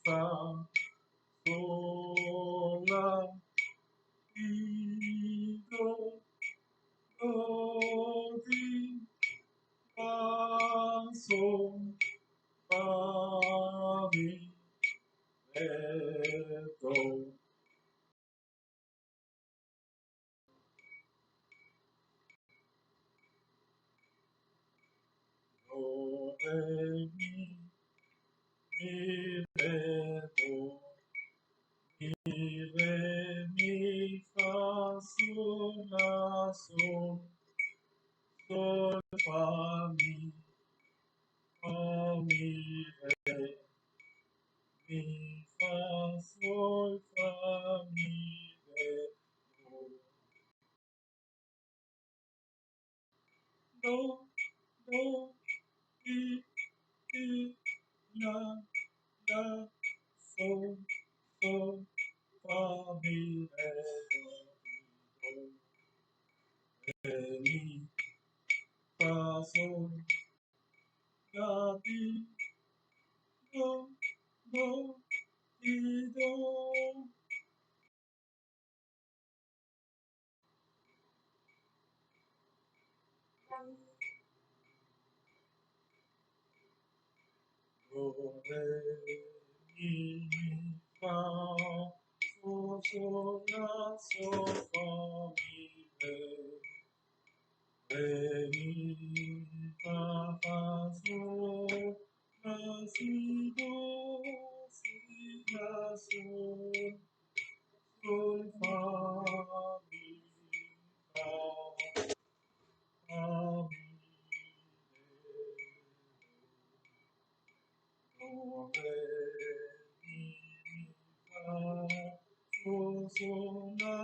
fa, sol, la, si, do, do, si, fa, sol, fa, mi, re, do. Do, re, mi, re, do. Mi, re, mi, fa, sol, la, sol, sol, fa, mi, re, mi, fa, sol, fa, mi, re, do, do, mi, mi, la, la, sol, sol, fa, mi, re, do, re, mi, fa, sol, la, ti, do, do, ti, do. Do, re, mi, fa, sol, sol, la, sol, fa, mi, re, mi, fa, sol, la, si, do, si, la, sol, sol, fa, mi, fa, fa, mi, do, re, mi, fa, sol, sol, la,